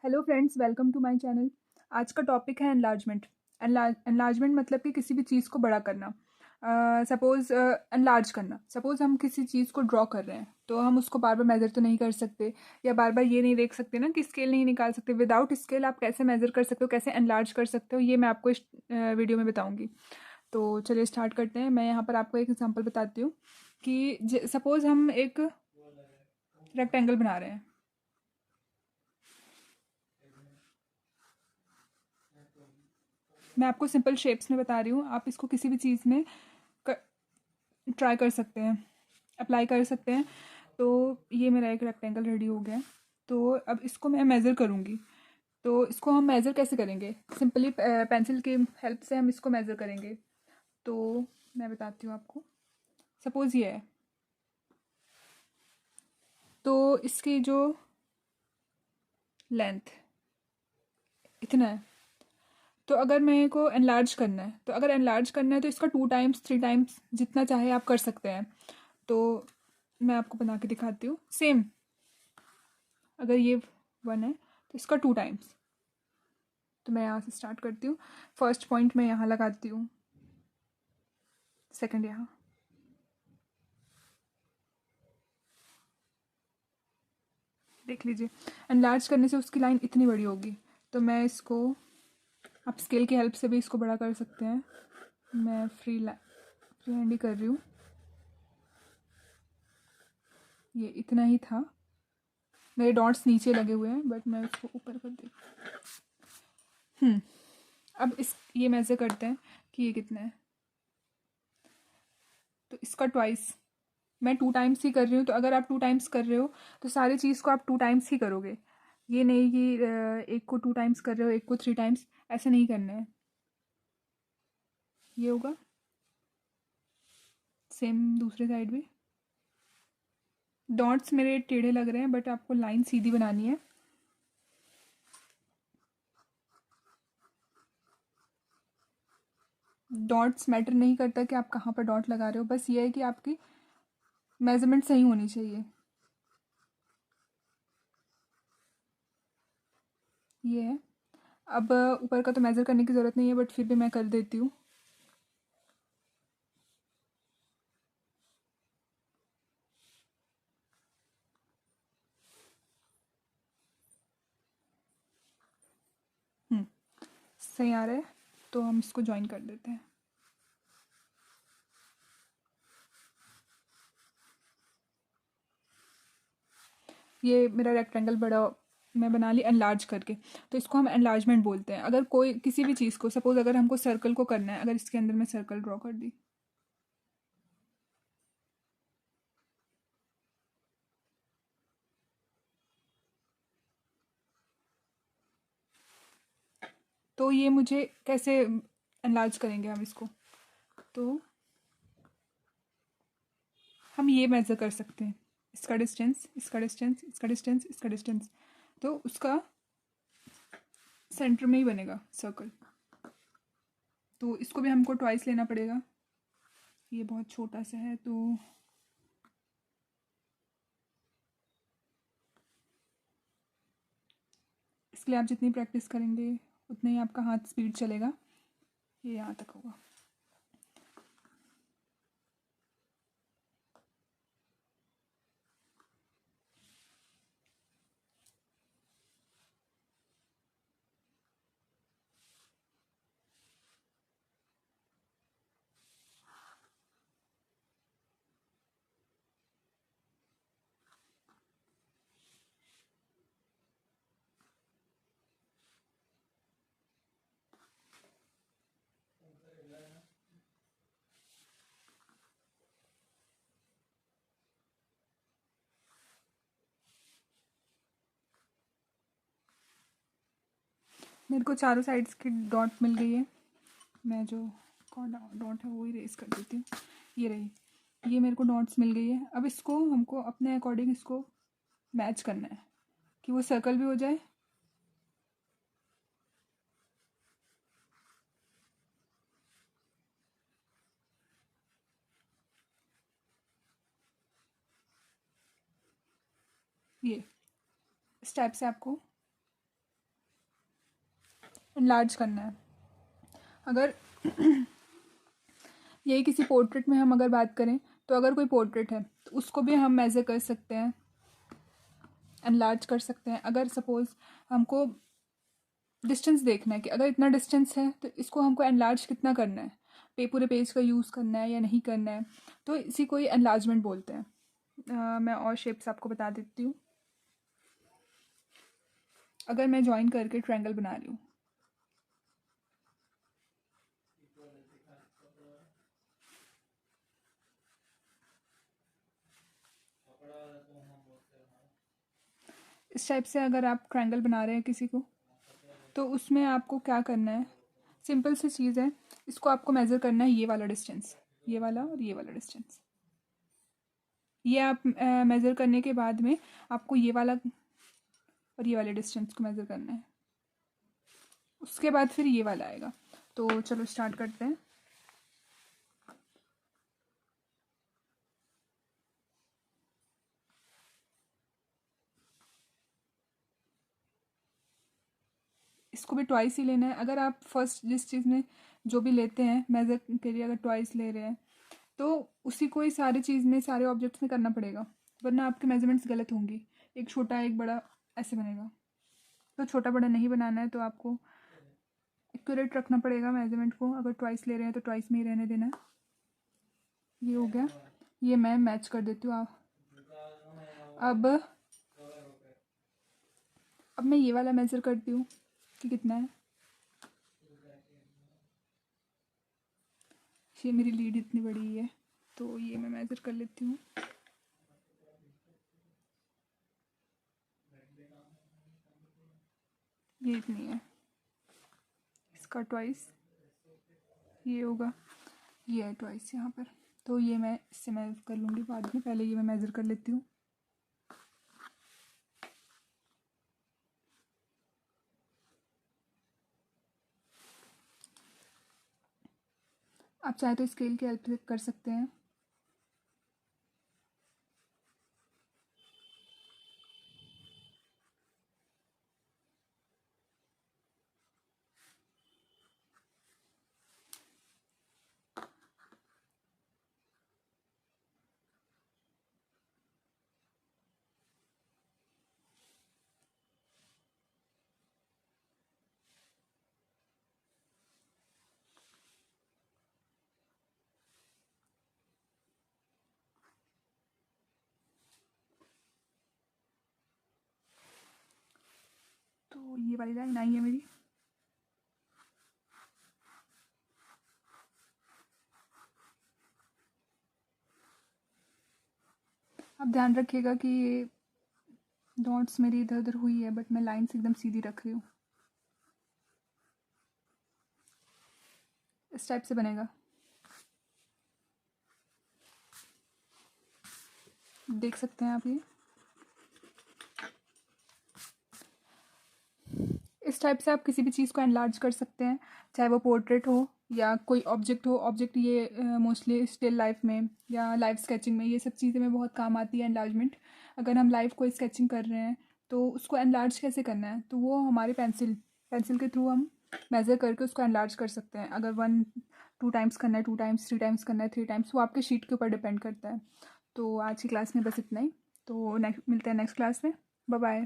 Hello friends, welcome to my channel. आज का topic है एनलार्जमेंट। एनलार्जमेंट मतलब कि किसी भी चीज़ को बड़ा करना। सपोज़ एनलार्ज करना। सपोज़ हम किसी चीज़ को ड्रॉ कर रहे हैं तो हम उसको बार बार मेज़र तो नहीं कर सकते, या बार बार ये नहीं देख सकते ना कि स्केल नहीं निकाल सकते। विदाउट स्केल आप कैसे मेज़र कर सकते हो, कैसे एनलार्ज कर सकते हो, ये मैं आपको इस वीडियो में बताऊँगी। तो चलिए स्टार्ट करते हैं। मैं यहाँ पर आपको एक एग्जांपल बताती हूँ कि सपोज़ हम एक रेक्टेंगल बना रहे हैं। मैं आपको सिंपल शेप्स में बता रही हूँ, आप इसको किसी भी चीज़ में ट्राई कर सकते हैं, अप्लाई कर सकते हैं। तो ये मेरा एक रेक्टेंगल रेडी हो गया है। तो अब इसको मैं मेज़र करूँगी। तो इसको हम मेज़र कैसे करेंगे? सिंपली पेंसिल की हेल्प से हम इसको मेज़र करेंगे। तो मैं बताती हूँ आपको। सपोज़ ये है, तो इसकी जो लेंथ इतना है। तो अगर मेरे को एनलार्ज करना है, तो अगर एनलार्ज करना है तो इसका 2 टाइम्स 3 टाइम्स जितना चाहे आप कर सकते हैं। तो मैं आपको बना के दिखाती हूँ। सेम, अगर ये 1 है तो इसका 2 टाइम्स। तो मैं यहाँ से स्टार्ट करती हूँ। फर्स्ट पॉइंट मैं यहाँ लगाती हूँ, सेकंड यहाँ। देख लीजिए, एनलार्ज करने से उसकी लाइन इतनी बड़ी होगी। तो मैं इसको, आप स्केल की हेल्प से भी इसको बड़ा कर सकते हैं। मैं फ्री हैंड ही कर रही हूँ। ये इतना ही था। मेरे डॉट्स नीचे लगे हुए हैं बट मैं उसको ऊपर कर दी। अब इस ये मेज़र करते हैं कि ये कितना है। तो इसका ट्वाइस। मैं 2 टाइम्स ही कर रही हूँ, तो अगर आप 2 टाइम्स कर रहे हो तो सारी चीज़ को आप 2 टाइम्स ही करोगे। ये नहीं कि एक को 2 टाइम्स कर रहे हो, एक को 3 टाइम्स, ऐसे नहीं करना है। ये होगा सेम दूसरे साइड भी। डॉट्स मेरे टेढ़े लग रहे हैं बट आपको लाइन सीधी बनानी है। डॉट्स मैटर नहीं करता कि आप कहाँ पर डॉट लगा रहे हो, बस ये है कि आपकी मेजरमेंट सही होनी चाहिए। ये है। अब ऊपर का तो मेज़र करने की ज़रूरत नहीं है बट फिर भी मैं कर देती हूँ। सही आ रहा है, तो हम इसको ज्वाइन कर देते हैं। ये मेरा रेक्टेंगल बड़ा मैं बना ली एनलार्ज करके। तो इसको हम एनलार्जमेंट बोलते हैं। अगर कोई किसी भी चीज़ को, सपोज अगर हमको सर्कल को करना है, अगर इसके अंदर मैं सर्कल ड्रॉ कर दी, तो ये मुझे कैसे एनलार्ज करेंगे हम इसको? तो हम ये मेज़र कर सकते हैं, इसका डिस्टेंस, इसका डिस्टेंस, इसका डिस्टेंस, इसका डिस्टेंस। तो उसका सेंटर में ही बनेगा सर्कल। तो इसको भी हमको ट्वाइस लेना पड़ेगा। ये बहुत छोटा सा है, तो इसके लिए आप जितनी प्रैक्टिस करेंगे उतना ही आपका हाथ स्पीड चलेगा। ये यहाँ तक होगा। मेरे को चारों साइड्स की डॉट मिल गई है। मैं जो डॉट है वो इरेज कर देती हूँ। ये रही, ये मेरे को डॉट्स मिल गई है। अब इसको हमको अपने अकॉर्डिंग इसको मैच करना है कि वो सर्कल भी हो जाए। ये इस टाइप से आपको एनलार्ज करना है। अगर यही किसी पोर्ट्रेट में हम अगर बात करें, तो अगर कोई पोर्ट्रेट है तो उसको भी हम मेज़र कर सकते हैं, एनलार्ज कर सकते हैं। अगर सपोज़ हमको डिस्टेंस देखना है कि अगर इतना डिस्टेंस है तो इसको हमको एनलार्ज कितना करना है, पूरे पेज का यूज़ करना है या नहीं करना है, तो इसी को ही एनलार्जमेंट बोलते हैं। मैं और शेप्स आपको बता देती हूँ। अगर मैं ज्वाइन करके ट्रायंगल बना रही हूँ, इस टाइप से अगर आप ट्रायंगल बना रहे हैं किसी को, तो उसमें आपको क्या करना है, सिंपल सी चीज़ है, इसको आपको मेज़र करना है, ये वाला डिस्टेंस, ये वाला और ये वाला डिस्टेंस। ये आप मेज़र करने के बाद में आपको ये वाला और ये वाले डिस्टेंस को मेज़र करना है, उसके बाद फिर ये वाला आएगा। तो चलो स्टार्ट करते हैं। इसको भी ट्वाइस ही लेना है। अगर आप फर्स्ट जिस चीज़ में जो भी लेते हैं मेज़र के लिए, अगर ट्वाइस ले रहे हैं तो उसी को ही सारी चीज़ में, सारे ऑब्जेक्ट्स में करना पड़ेगा, वरना आपके मेजरमेंट्स गलत होंगे। एक छोटा एक बड़ा ऐसे बनेगा, तो छोटा बड़ा नहीं बनाना है, तो आपको एक्यूरेट रखना पड़ेगा मेजरमेंट को। अगर ट्वाइस ले रहे हैं तो ट्वाइस में ही रहने देना है। ये हो गया, ये मैं मैच कर देती हूँ। अब मैं ये वाला मेज़र करती हूँ कि कितना है। ये मेरी लीड इतनी बड़ी है, तो ये मैं मेज़र कर लेती हूँ। ये इतनी है, इसका ट्वाइस ये होगा, ये है ट्वाइस यहाँ पर। तो ये मैं इससे मेज़र कर लूँगी बाद में, पहले ये मैं मेज़र कर लेती हूँ। आप चाहे तो स्केल की हेल्प से कर सकते हैं। तो ये वाली लाइन आई है मेरी। आप ध्यान रखिएगा कि डॉट्स मेरी इधर उधर हुई है, बट मैं लाइन्स एकदम सीधी रख रही हूँ। इस टाइप से बनेगा, देख सकते हैं आप। ये इस टाइप से आप किसी भी चीज़ को एनलार्ज कर सकते हैं, चाहे वो पोर्ट्रेट हो या कोई ऑब्जेक्ट हो। ऑब्जेक्ट ये मोस्टली स्टिल लाइफ में या लाइव स्केचिंग में, ये सब चीज़ें में बहुत काम आती है एनलार्जमेंट। अगर हम लाइव कोई स्केचिंग कर रहे हैं तो उसको एनलार्ज कैसे करना है, तो वो हमारे पेंसिल के थ्रू हम मेज़र करके उसको एनलार्ज कर सकते हैं। अगर 1-2 टाइम्स करना है, 2 टाइम्स, 3 टाइम्स करना है, 3 टाइम्स, वो आपके शीट के ऊपर डिपेंड करता है। तो आज की क्लास में बस इतना ही। तो नेक्स्ट मिलते हैं नेक्स्ट क्लास में। Bye bye.